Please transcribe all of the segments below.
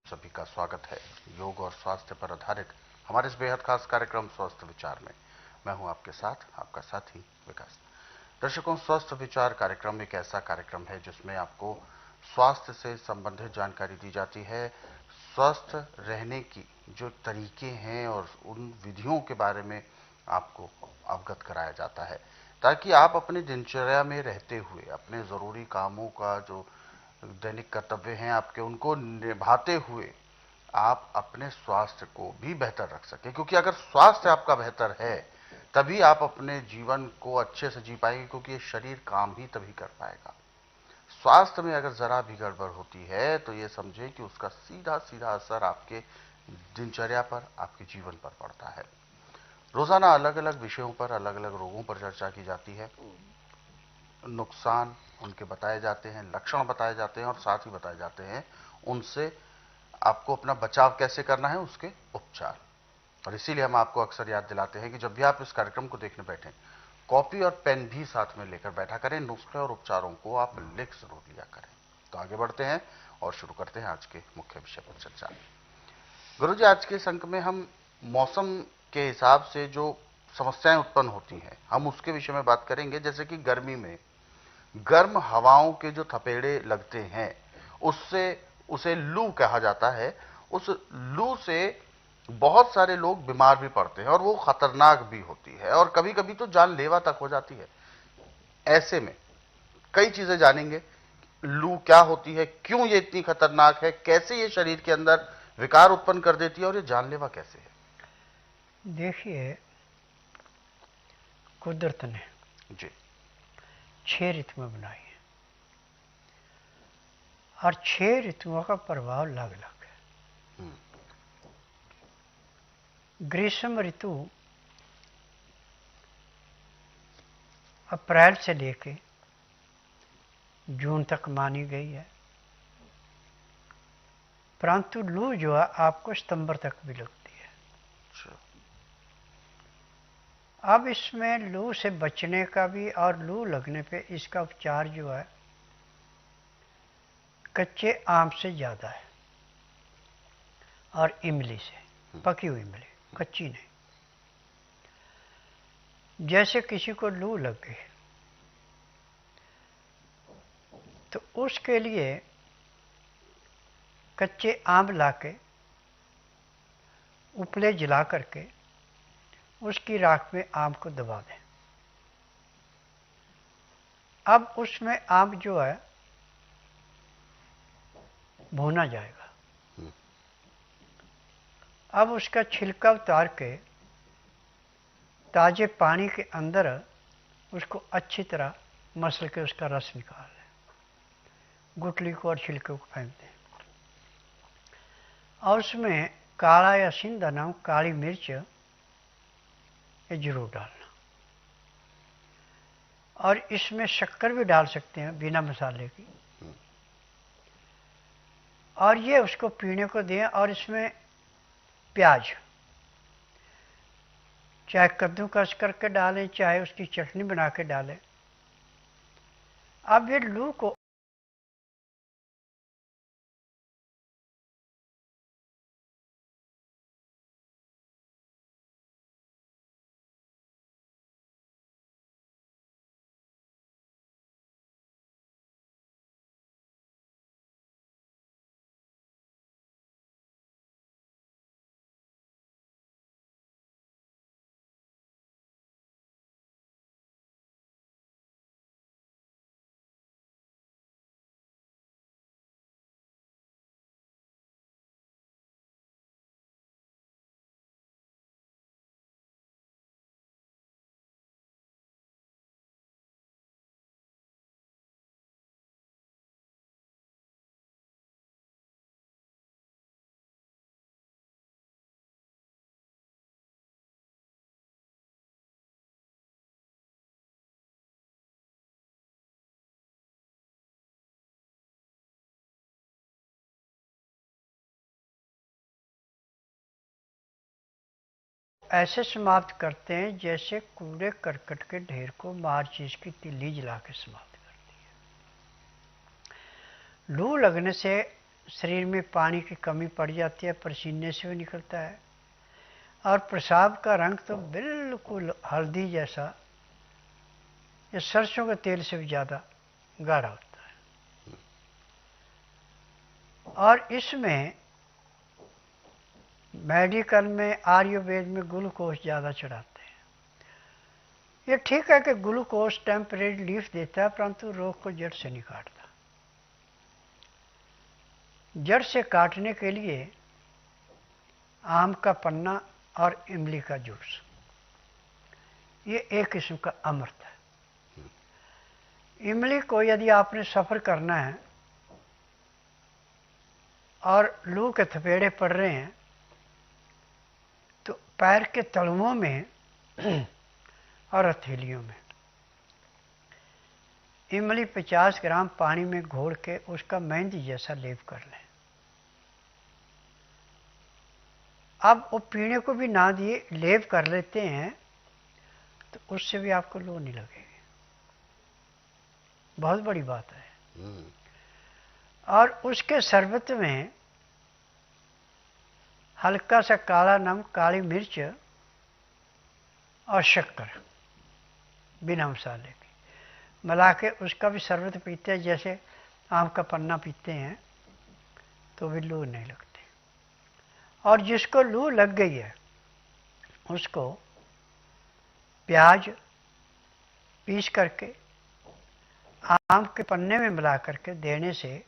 सभी का स्वागत है योग और स्वास्थ्य पर आधारित हमारे इस बेहद खास कार्यक्रम स्वस्थ विचार में। मैं हूं आपके साथ आपका साथी विकास। दर्शकों, स्वस्थ विचार कार्यक्रम एक ऐसा कार्यक्रम है जिसमें आपको स्वास्थ्य से संबंधित जानकारी दी जाती है। स्वस्थ रहने की जो तरीके हैं और उन विधियों के बारे में आपको अवगत कराया जाता है, ताकि आप अपनी दिनचर्या में रहते हुए अपने ज़रूरी कामों का जो दैनिक कर्तव्य हैं आपके, उनको निभाते हुए आप अपने स्वास्थ्य को भी बेहतर रख सकें। क्योंकि अगर स्वास्थ्य आपका बेहतर है तभी आप अपने जीवन को अच्छे से जी पाएंगे, क्योंकि ये शरीर काम भी तभी कर पाएगा। स्वास्थ्य में अगर जरा भी गड़बड़ होती है तो ये समझे कि उसका सीधा सीधा असर आपके दिनचर्या पर, आपके जीवन पर पड़ता है। रोजाना अलग अलग विषयों पर, अलग अलग रोगों पर चर्चा की जाती है। नुकसान उनके बताए जाते हैं, लक्षण बताए जाते हैं और साथ ही बताए जाते हैं उनसे आपको अपना बचाव कैसे करना है, उसके उपचार। और इसीलिए हम आपको अक्सर याद दिलाते हैं कि जब भी आप इस कार्यक्रम को देखने बैठें, कॉपी और पेन भी साथ में लेकर बैठा करें। नुस्खे और उपचारों को आप लिख जरूर लिया करें। तो आगे बढ़ते हैं और शुरू करते हैं आज के मुख्य विषय पर चर्चा। गुरुजी, आज के इस अंक में हम मौसम के हिसाब से जो समस्याएं उत्पन्न होती हैं, हम उसके विषय में बात करेंगे। जैसे कि गर्मी में गर्म हवाओं के जो थपेड़े लगते हैं, उससे उसे लू कहा जाता है। उस लू से बहुत सारे लोग बीमार भी पड़ते हैं और वो खतरनाक भी होती है और कभी कभी तो जानलेवा तक हो जाती है। ऐसे में कई चीजें जानेंगे। लू क्या होती है, क्यों ये इतनी खतरनाक है, कैसे ये शरीर के अंदर विकार उत्पन्न कर देती है और ये जानलेवा कैसे है। देखिए, कुदरत ने जी। 6 ऋतुएं बनाई हैं और 6 ऋतुओं का प्रभाव अलग अलग है। ग्रीष्म ऋतु अप्रैल से लेके जून तक मानी गई है, परंतु लू जो है आपको सितंबर तक भी लगती है। अब इसमें लू से बचने का भी और लू लगने पे इसका उपचार जो है कच्चे आम से ज़्यादा है और इमली से, पकी हुई इमली, कच्ची नहीं। जैसे किसी को लू लग गई तो उसके लिए कच्चे आम लाके उपले जला करके उसकी राख में आम को दबा दें। अब उसमें आम जो है भुना जाएगा। अब उसका छिलका उतार के ताजे पानी के अंदर उसको अच्छी तरह मसल के उसका रस निकाल लें, गुठली को और छिलके को फेंक दें और उसमें काला या सिंधा नमक, काली मिर्च ये जरूर डालना। और इसमें शक्कर भी डाल सकते हैं बिना मसाले की, और ये उसको पीने को दें। और इसमें प्याज चाहे कद्दूकस करके डालें, चाहे उसकी चटनी बना के डालें। अब ये लू को ऐसे समाप्त करते हैं जैसे कूड़े करकट के ढेर को माचिस की तिल्ली जला के समाप्त करती है। लू लगने से शरीर में पानी की कमी पड़ जाती है, पसीने से भी निकलता है, और पेशाब का रंग तो बिल्कुल हल्दी जैसा या सरसों के तेल से भी ज़्यादा गाढ़ा होता है। और इसमें मेडिकल में, आयुर्वेद में ग्लूकोज ज़्यादा चढ़ाते हैं। ये ठीक है कि ग्लूकोज टेम्परेरी रिलीफ देता है, परंतु रोग को जड़ से नहीं काटता। जड़ से काटने के लिए आम का पन्ना और इमली का जूस, ये एक किस्म का अमृत है। इमली को यदि आपने सफ़र करना है और लू के थपेड़े पड़ रहे हैं, तो पैर के तलुओं में और हथेलियों में इमली 50 ग्राम पानी में घोल के उसका मेहंदी जैसा लेप कर लें। अब वो पीने को भी ना दिए लेप कर लेते हैं, तो उससे भी आपको लू नहीं लगेगी। बहुत बड़ी बात है। और उसके शरबत में हल्का सा काला नमक, काली मिर्च और शक्कर बिना मसाले की मिला के उसका भी शरबत पीते हैं, जैसे आम का पन्ना पीते हैं, तो भी लू नहीं लगती। और जिसको लू लग गई है उसको प्याज पीस करके आम के पन्ने में मिला करके देने से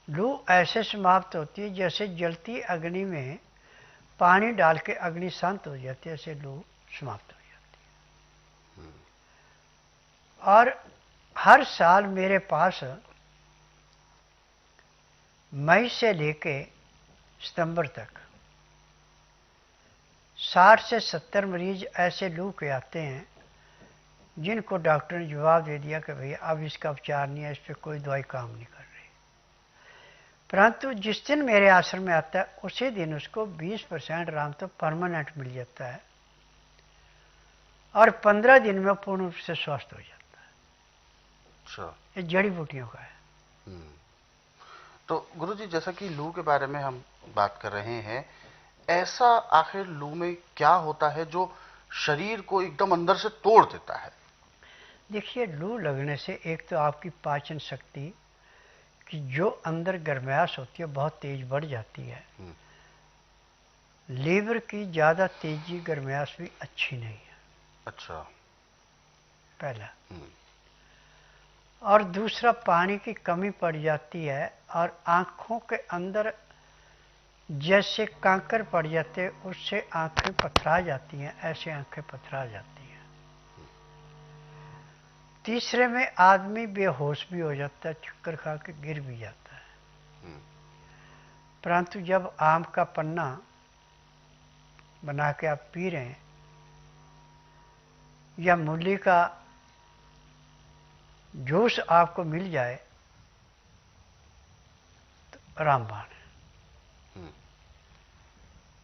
लू ऐसे समाप्त होती है जैसे जलती अग्नि में पानी डाल के अग्नि शांत हो जाती है, ऐसे लू समाप्त हो जाती है। और हर साल मेरे पास मई से लेके सितंबर तक 60 से 70 मरीज ऐसे लू के आते हैं जिनको डॉक्टर ने जवाब दे दिया कि भैया अब इसका उपचार नहीं है, इस पर कोई दवाई काम नहीं कर रही। परंतु जिस दिन मेरे आश्रम में आता है उसी दिन उसको 20% आराम तो परमानेंट मिल जाता है और 15 दिन में पूर्ण रूप से स्वस्थ हो जाता है। अच्छा, ये जड़ी बूटियों का है। तो गुरुजी, जैसा कि लू के बारे में हम बात कर रहे हैं, ऐसा आखिर लू में क्या होता है जो शरीर को एकदम अंदर से तोड़ देता है? देखिए, लू लगने से एक तो आपकी पाचन शक्ति कि जो अंदर गर्माहट होती है बहुत तेज बढ़ जाती है। लीवर की ज़्यादा तेजी गर्माहट भी अच्छी नहीं है। अच्छा। पहला। और दूसरा, पानी की कमी पड़ जाती है और आँखों के अंदर जैसे कांकर पड़ जाते हैं, उससे आँखें पथरा जाती हैं, ऐसे आँखें पथरा जाती हैं। तीसरे में आदमी बेहोश भी हो जाता है, चक्कर खा के गिर भी जाता है। परंतु जब आम का पन्ना बना के आप पी रहे हैं या मूली का जूस आपको मिल जाए तो रामबाण है।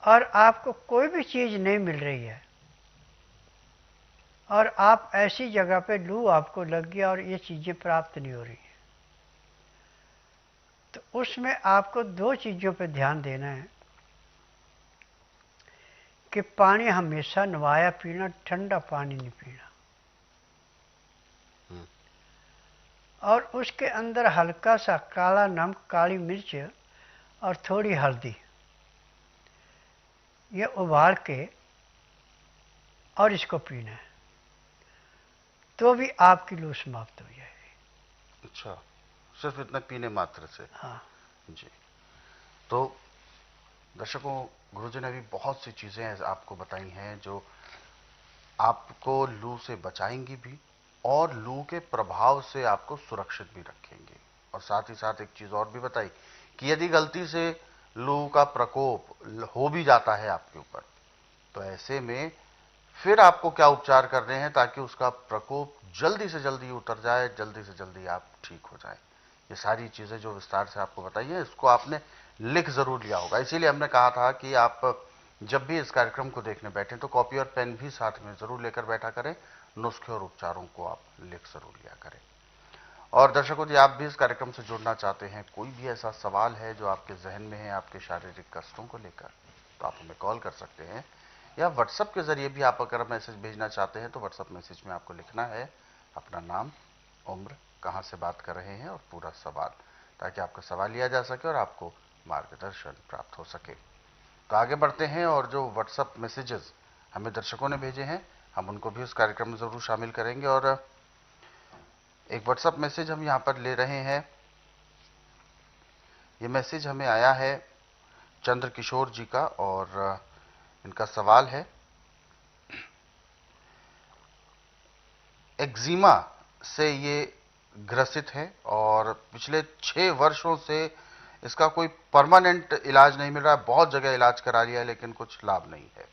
और आपको कोई भी चीज नहीं मिल रही है और आप ऐसी जगह पे लू आपको लग गया और ये चीजें प्राप्त नहीं हो रही हैं, तो उसमें आपको दो चीजों पे ध्यान देना है कि पानी हमेशा नवाया पीना, ठंडा पानी नहीं पीना। और उसके अंदर हल्का सा काला नमक, काली मिर्च और थोड़ी हल्दी ये उबाल के और इसको पीना है, तो भी आपकी लू समाप्त हो जाएगी। अच्छा, सिर्फ इतना पीने मात्र से? हाँ जी। तो दर्शकों, गुरुजी ने भी बहुत सी चीजें आपको बताई हैं जो आपको लू से बचाएंगी भी और लू के प्रभाव से आपको सुरक्षित भी रखेंगे। और साथ ही साथ एक चीज और भी बताई कि यदि गलती से लू का प्रकोप हो भी जाता है आपके ऊपर, तो ऐसे में फिर आपको क्या उपचार कर रहे हैं ताकि उसका प्रकोप जल्दी से जल्दी उतर जाए, जल्दी से जल्दी आप ठीक हो जाए। ये सारी चीजें जो विस्तार से आपको बताई है, इसको आपने लिख जरूर लिया होगा। इसीलिए हमने कहा था कि आप जब भी इस कार्यक्रम को देखने बैठे तो कॉपी और पेन भी साथ में जरूर लेकर बैठा करें, नुस्खे और उपचारों को आप लिख जरूर लिया करें। और दर्शकों, यदि आप भी इस कार्यक्रम से जुड़ना चाहते हैं, कोई भी ऐसा सवाल है जो आपके जहन में है आपके शारीरिक कष्टों को लेकर, तो आप हमें कॉल कर सकते हैं, या व्हाट्सएप के जरिए भी आप अगर मैसेज भेजना चाहते हैं तो व्हाट्सएप मैसेज में आपको लिखना है अपना नाम, उम्र, कहां से बात कर रहे हैं और पूरा सवाल, ताकि आपका सवाल लिया जा सके और आपको मार्गदर्शन प्राप्त हो सके। तो आगे बढ़ते हैं, और जो व्हाट्सएप मैसेजेस हमें दर्शकों ने भेजे हैं, हम उनको भी उस कार्यक्रम में जरूर शामिल करेंगे। और एक व्हाट्सएप मैसेज हम यहां पर ले रहे हैं। ये मैसेज हमें आया है चंद्र किशोर जी का, और इनका सवाल है, एक्जिमा से ये ग्रसित है और पिछले 6 वर्षों से इसका कोई परमानेंट इलाज नहीं मिल रहा है। बहुत जगह इलाज करा लिया है लेकिन कुछ लाभ नहीं है।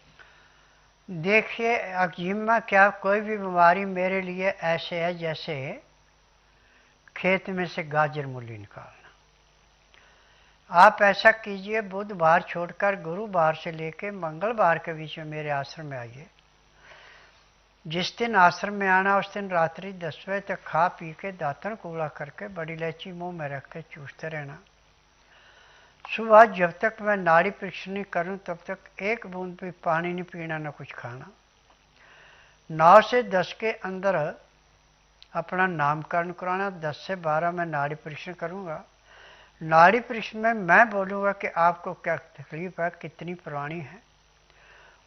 देखिए, एक्जिमा क्या कोई भी बीमारी मेरे लिए ऐसे है जैसे खेत में से गाजर मूली निकालना। आप ऐसा कीजिए, बुधवार छोड़कर गुरुवार से लेकर मंगलवार के बीच में मेरे आश्रम में आइए। जिस दिन आश्रम में आना उस दिन रात्रि 10 बजे तक खा पी के दातन कूड़ा करके बड़ी इलायची मुंह में रख के चूसते रहना। सुबह जब तक मैं नाड़ी परीक्षण नहीं करूं तब तक एक बूंद भी पानी नहीं पीना, न कुछ खाना। 9 से 10 के अंदर अपना नामकरण कराना। 10 से 12 मैं नाड़ी परीक्षण करूंगा। नाड़ी परीक्षण में मैं बोलूँगा कि आपको क्या तकलीफ है, कितनी पुरानी है,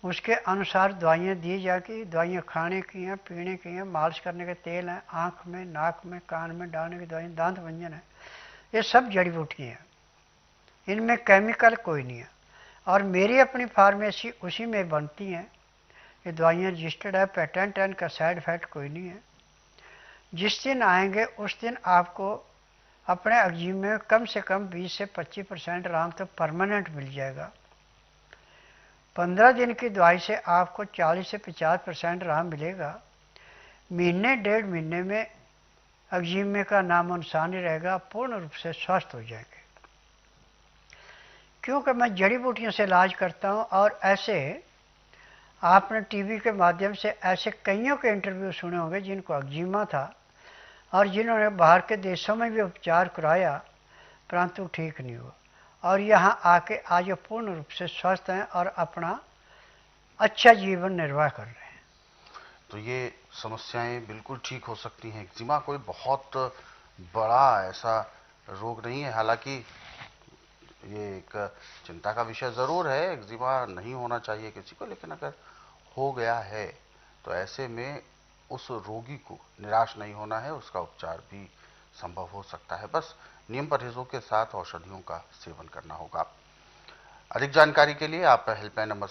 उसके अनुसार दवाइयाँ दी जाएगी। दवाइयाँ खाने की हैं, पीने की हैं, मालिश करने के तेल हैं, आँख में, नाक में, कान में डालने की दवाइयाँ, दांत भंजन है, ये सब जड़ी बूटियाँ हैं, इनमें केमिकल कोई नहीं है। और मेरी अपनी फार्मेसी उसी में बनती हैं। ये दवाइयाँ रजिस्टर्ड है, पेटेंट है, इनका साइड इफेक्ट कोई नहीं है। जिस दिन आएंगे उस दिन आपको अपने एक्जिमा में कम से कम 20 से 25% आराम तो परमानेंट मिल जाएगा। 15 दिन की दवाई से आपको 40 से 50% आराम मिलेगा। महीने 1.5 महीने में एक्जिमा का नामो निशान नहीं रहेगा, पूर्ण रूप से स्वस्थ हो जाएंगे। क्योंकि मैं जड़ी बूटियों से इलाज करता हूँ। और ऐसे आपने टीवी के माध्यम से ऐसे कईयों के इंटरव्यू सुने होंगे जिनको एक्जिमा था और जिन्होंने बाहर के देशों में भी उपचार कराया परंतु ठीक नहीं हुआ, और यहाँ आके आज पूर्ण रूप से स्वस्थ हैं और अपना अच्छा जीवन निर्वाह कर रहे हैं। तो ये समस्याएं बिल्कुल ठीक हो सकती हैं। एक्जिमा कोई बहुत बड़ा ऐसा रोग नहीं है, हालांकि ये एक चिंता का विषय जरूर है। एक्जिमा नहीं होना चाहिए किसी को, लेकिन अगर हो गया है तो ऐसे में उस रोगी को निराश नहीं होना है, उसका उपचार भी संभव हो सकता है। बस नियम परहेजों के साथ औषधियों का सेवन करना होगा। अधिक जानकारी के लिए आप हेल्पलाइन नंबर